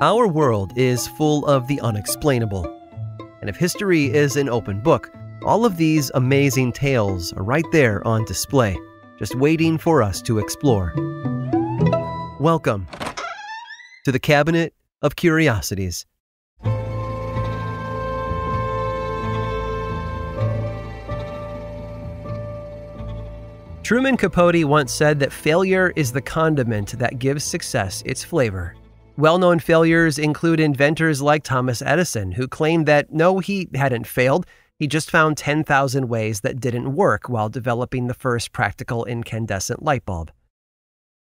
Our world is full of the unexplainable. And if history is an open book, all of these amazing tales are right there on display, just waiting for us to explore. Welcome to the Cabinet of Curiosities. Truman Capote once said that failure is the condiment that gives success its flavor. Well-known failures include inventors like Thomas Edison, who claimed that no, he hadn't failed. He just found 10,000 ways that didn't work while developing the first practical incandescent light bulb.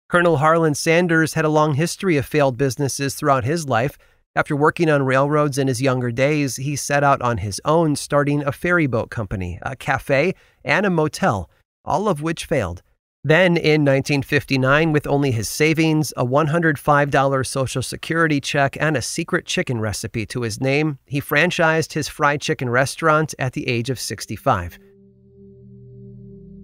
Colonel Harlan Sanders had a long history of failed businesses throughout his life. After working on railroads in his younger days, he set out on his own, starting a ferry boat company, a cafe, and a motel, all of which failed. Then, in 1959, with only his savings, a $105 Social Security check, and a secret chicken recipe to his name, he franchised his fried chicken restaurant at the age of 65.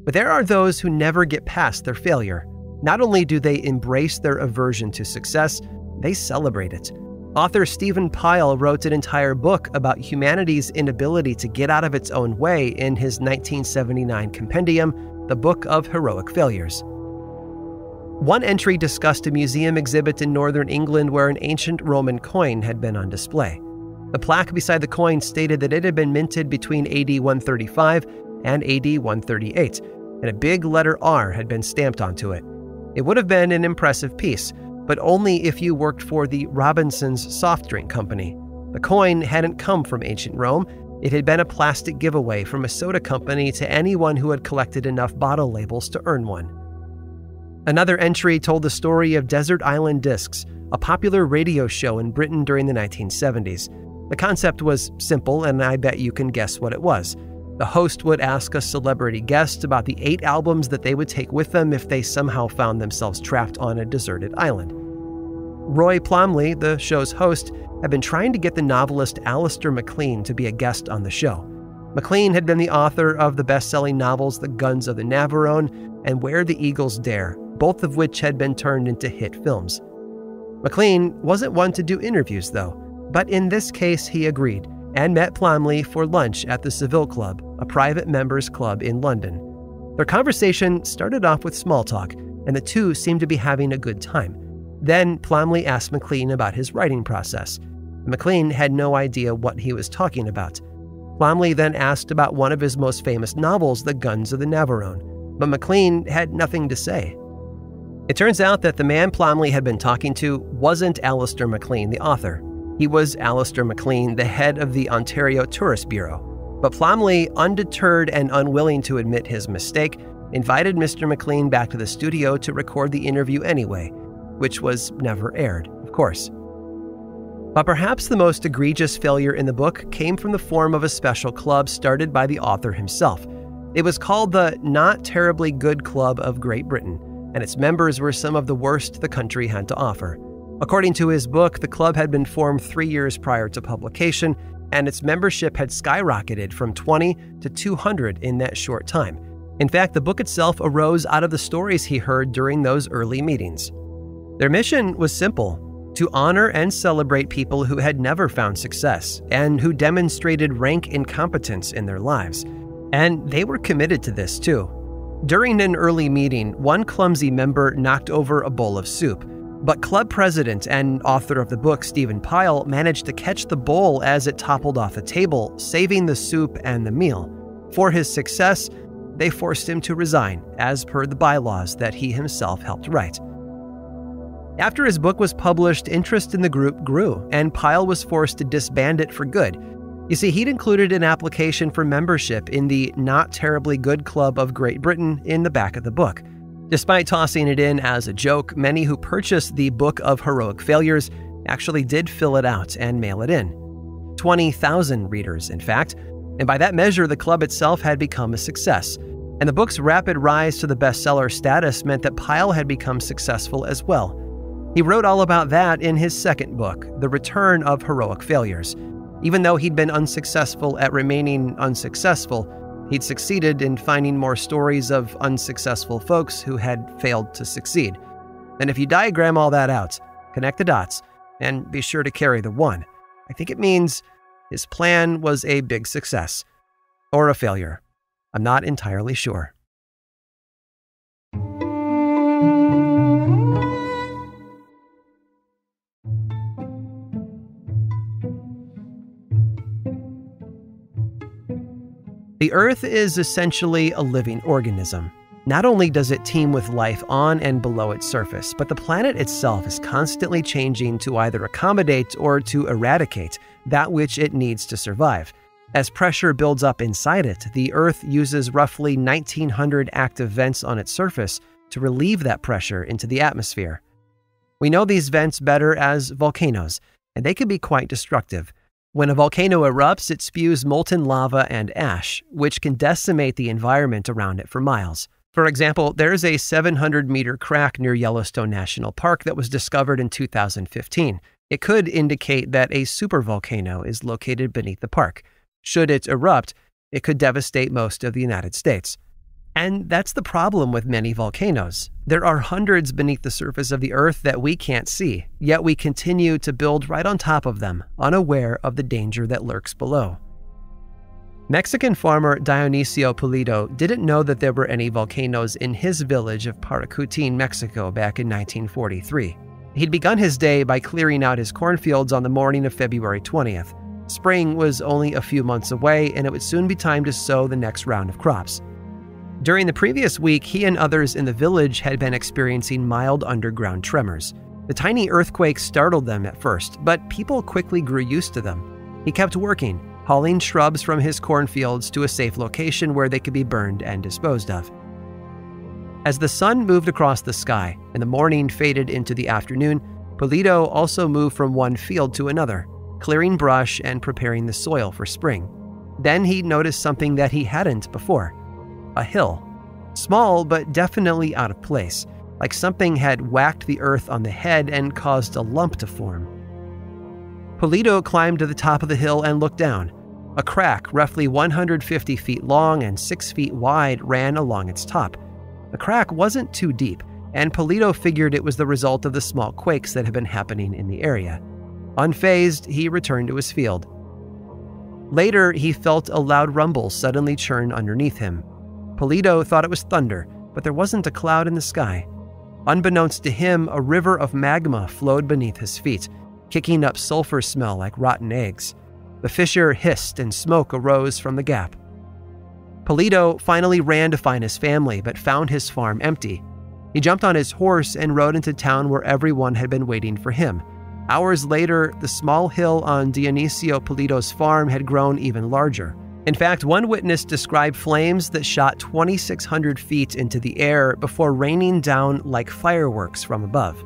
But there are those who never get past their failure. Not only do they embrace their aversion to success, they celebrate it. Author Stephen Pyle wrote an entire book about humanity's inability to get out of its own way in his 1979 compendium, The Book of Heroic Failures. One entry discussed a museum exhibit in northern England where an ancient Roman coin had been on display. The plaque beside the coin stated that it had been minted between AD 135 and AD 138, and a big letter R had been stamped onto it. It would have been an impressive piece, but only if you worked for the Robinson's soft drink company. The coin hadn't come from ancient Rome. It had been a plastic giveaway from a soda company to anyone who had collected enough bottle labels to earn one. Another entry told the story of Desert Island Discs, a popular radio show in Britain during the 1970s. The concept was simple, and I bet you can guess what it was. The host would ask a celebrity guest about the 8 albums that they would take with them if they somehow found themselves trapped on a deserted island. Roy Plomley, the show's host, had been trying to get the novelist Alistair MacLean to be a guest on the show. MacLean had been the author of the best-selling novels The Guns of the Navarone and Where the Eagles Dare, both of which had been turned into hit films. MacLean wasn't one to do interviews, though, but in this case he agreed and met Plomley for lunch at the Seville Club, a private members club in London. Their conversation started off with small talk, and the two seemed to be having a good time. Then Plomley asked MacLean about his writing process. MacLean had no idea what he was talking about. Plomley then asked about one of his most famous novels, The Guns of the Navarone, but MacLean had nothing to say. It turns out that the man Plomley had been talking to wasn't Alistair MacLean, the author. He was Alistair MacLean, the head of the Ontario Tourist Bureau. But Plomley, undeterred and unwilling to admit his mistake, invited Mr. MacLean back to the studio to record the interview anyway, which was never aired, of course. But perhaps the most egregious failure in the book came from the form of a special club started by the author himself. It was called the Not Terribly Good Club of Great Britain, and its members were some of the worst the country had to offer. According to his book, the club had been formed 3 years prior to publication, and its membership had skyrocketed from 20 to 200 in that short time. In fact, the book itself arose out of the stories he heard during those early meetings. Their mission was simple: to honor and celebrate people who had never found success and who demonstrated rank incompetence in their lives. And they were committed to this too. During an early meeting, one clumsy member knocked over a bowl of soup, but club president and author of the book, Stephen Pyle, managed to catch the bowl as it toppled off the table, saving the soup and the meal. For his success, they forced him to resign, as per the bylaws that he himself helped write. After his book was published, interest in the group grew, and Pyle was forced to disband it for good. You see, he'd included an application for membership in the Not Terribly Good Club of Great Britain in the back of the book. Despite tossing it in as a joke, many who purchased the Book of Heroic Failures actually did fill it out and mail it in. 20,000 readers, in fact, and by that measure, the club itself had become a success. And the book's rapid rise to the bestseller status meant that Pyle had become successful as well. He wrote all about that in his second book, The Return of Heroic Failures. Even though he'd been unsuccessful at remaining unsuccessful, he'd succeeded in finding more stories of unsuccessful folks who had failed to succeed. And if you diagram all that out, connect the dots, and be sure to carry the 1. I think it means his plan was a big success. Or a failure. I'm not entirely sure. The Earth is essentially a living organism. Not only does it teem with life on and below its surface, but the planet itself is constantly changing to either accommodate or to eradicate that which it needs to survive. As pressure builds up inside it, the Earth uses roughly 1,900 active vents on its surface to relieve that pressure into the atmosphere. We know these vents better as volcanoes, and they can be quite destructive. When a volcano erupts, it spews molten lava and ash, which can decimate the environment around it for miles. For example, there is a 700-meter crack near Yellowstone National Park that was discovered in 2015. It could indicate that a supervolcano is located beneath the park. Should it erupt, it could devastate most of the United States. And that's the problem with many volcanoes. There are hundreds beneath the surface of the Earth that we can't see, yet we continue to build right on top of them, unaware of the danger that lurks below. Mexican farmer Dionisio Pulido didn't know that there were any volcanoes in his village of Paracutin, Mexico back in 1943. He'd begun his day by clearing out his cornfields on the morning of February 20th. Spring was only a few months away, and it would soon be time to sow the next round of crops. During the previous week, he and others in the village had been experiencing mild underground tremors. The tiny earthquakes startled them at first, but people quickly grew used to them. He kept working, hauling shrubs from his cornfields to a safe location where they could be burned and disposed of. As the sun moved across the sky and the morning faded into the afternoon, Pulido also moved from one field to another, clearing brush and preparing the soil for spring. Then he noticed something that he hadn't before. A hill. Small, but definitely out of place, like something had whacked the earth on the head and caused a lump to form. Pulido climbed to the top of the hill and looked down. A crack, roughly 150 feet long and 6 feet wide, ran along its top. The crack wasn't too deep, and Pulido figured it was the result of the small quakes that had been happening in the area. Unfazed, he returned to his field. Later, he felt a loud rumble suddenly churn underneath him. Pulido thought it was thunder, but there wasn't a cloud in the sky. Unbeknownst to him, a river of magma flowed beneath his feet, kicking up sulfur smell like rotten eggs. The fissure hissed and smoke arose from the gap. Pulido finally ran to find his family, but found his farm empty. He jumped on his horse and rode into town where everyone had been waiting for him. Hours later, the small hill on Dionisio Pulido's farm had grown even larger. In fact, one witness described flames that shot 2,600 feet into the air before raining down like fireworks from above.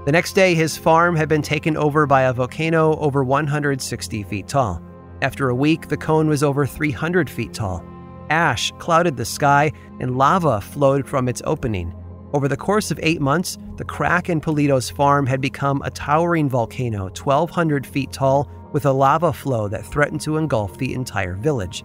The next day, his farm had been taken over by a volcano over 160 feet tall. After a week, the cone was over 300 feet tall. Ash clouded the sky, and lava flowed from its opening. Over the course of 8 months, the crack in Pulido's farm had become a towering volcano 1,200 feet tall with a lava flow that threatened to engulf the entire village.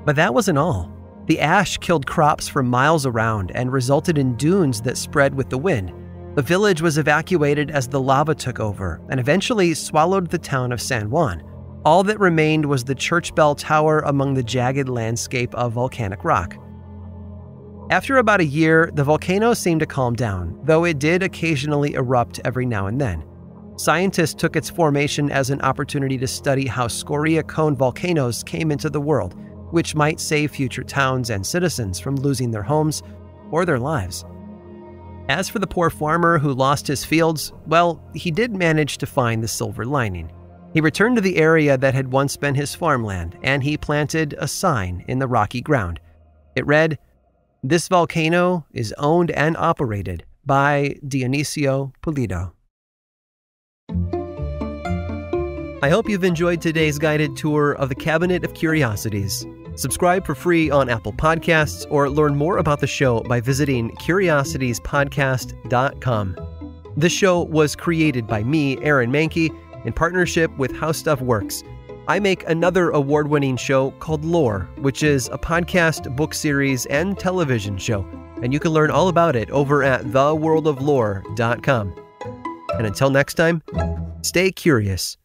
But that wasn't all. The ash killed crops for miles around and resulted in dunes that spread with the wind. The village was evacuated as the lava took over and eventually swallowed the town of San Juan. All that remained was the church bell tower among the jagged landscape of volcanic rock. After about a year, the volcano seemed to calm down, though it did occasionally erupt every now and then. Scientists took its formation as an opportunity to study how scoria cone volcanoes came into the world, which might save future towns and citizens from losing their homes or their lives. As for the poor farmer who lost his fields, well, he did manage to find the silver lining. He returned to the area that had once been his farmland, and he planted a sign in the rocky ground. It read, "This volcano is owned and operated by Dionisio Pulido." I hope you've enjoyed today's guided tour of the Cabinet of Curiosities. Subscribe for free on Apple Podcasts or learn more about the show by visiting curiositiespodcast.com. This show was created by me, Aaron Mahnke, in partnership with How Stuff Works. I make another award-winning show called Lore, which is a podcast, book series, and television show, and you can learn all about it over at theworldoflore.com. And until next time, Stay curious.